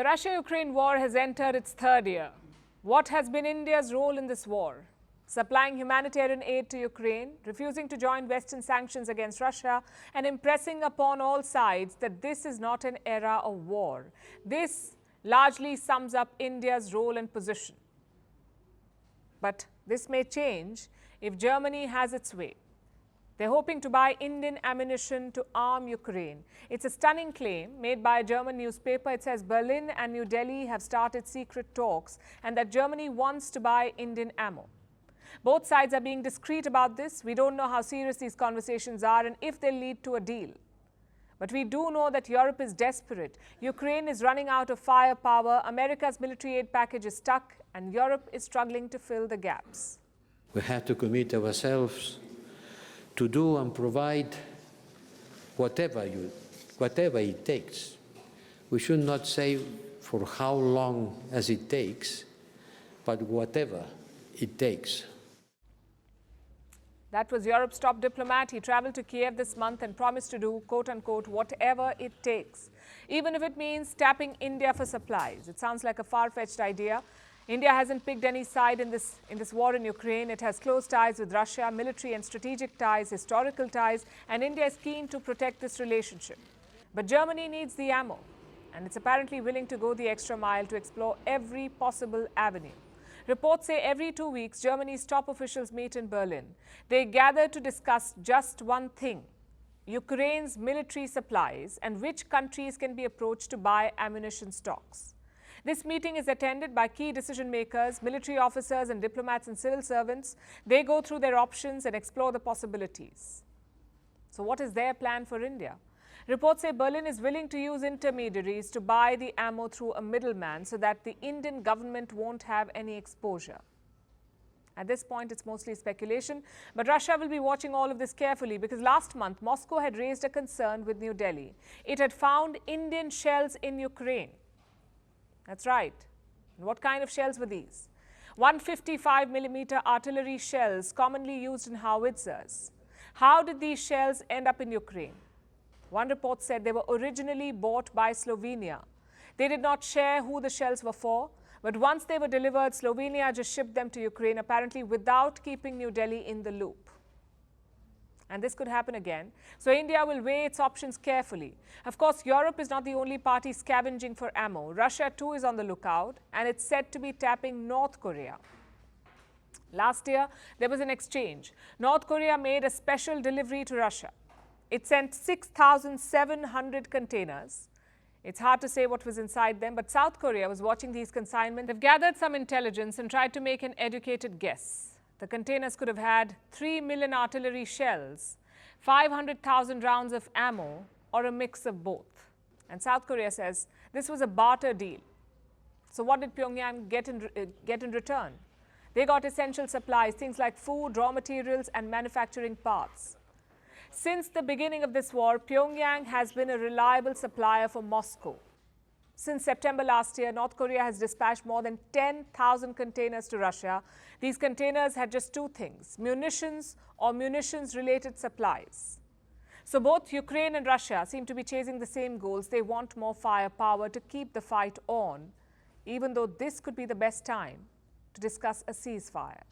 The Russia-Ukraine war has entered its third year. What has been India's role in this war? Supplying humanitarian aid to Ukraine, refusing to join Western sanctions against Russia, and impressing upon all sides that this is not an era of war. This largely sums up India's role and position. But this may change if Germany has its way. They're hoping to buy Indian ammunition to arm Ukraine. It's a stunning claim made by a German newspaper. It says Berlin and New Delhi have started secret talks and that Germany wants to buy Indian ammo. Both sides are being discreet about this. We don't know how serious these conversations are and if they'll lead to a deal. But we do know that Europe is desperate. Ukraine is running out of firepower. America's military aid package is stuck and Europe is struggling to fill the gaps. We have to commit ourselves to do and provide whatever it takes. We should not say for how long as it takes, but whatever it takes. That was Europe's top diplomat. He traveled to Kyiv this month and promised to do, quote-unquote, whatever it takes, even if it means tapping India for supplies. It sounds like a far-fetched idea. India hasn't picked any side in this war in Ukraine. It has close ties with Russia, military and strategic ties, historical ties, and India is keen to protect this relationship. But Germany needs the ammo, and it's apparently willing to go the extra mile to explore every possible avenue. Reports say every 2 weeks, Germany's top officials meet in Berlin. They gather to discuss just one thing: Ukraine's military supplies and which countries can be approached to buy ammunition stocks. This meeting is attended by key decision makers, military officers and diplomats and civil servants. They go through their options and explore the possibilities. So what is their plan for India? Reports say Berlin is willing to use intermediaries to buy the ammo through a middleman so that the Indian government won't have any exposure. At this point, it's mostly speculation, but Russia will be watching all of this carefully because last month, Moscow had raised a concern with New Delhi. It had found Indian shells in Ukraine. That's right. And what kind of shells were these? 155mm artillery shells commonly used in howitzers. How did these shells end up in Ukraine? One report said they were originally bought by Slovenia. They did not share who the shells were for, but once they were delivered, Slovenia just shipped them to Ukraine, apparently without keeping New Delhi in the loop. And this could happen again. So India will weigh its options carefully. Of course, Europe is not the only party scavenging for ammo. Russia too is on the lookout, and it's said to be tapping North Korea. Last year, there was an exchange. North Korea made a special delivery to Russia. It sent 6,700 containers. It's hard to say what was inside them, but South Korea was watching these consignments. They've gathered some intelligence and tried to make an educated guess. The containers could have had 3 million artillery shells, 500,000 rounds of ammo, or a mix of both. And South Korea says this was a barter deal. So what did Pyongyang get in return? They got essential supplies, things like food, raw materials, and manufacturing parts. Since the beginning of this war, Pyongyang has been a reliable supplier for Moscow. Since September last year, North Korea has dispatched more than 10,000 containers to Russia. These containers had just two things: munitions or munitions-related supplies. So both Ukraine and Russia seem to be chasing the same goals. They want more firepower to keep the fight on, even though this could be the best time to discuss a ceasefire.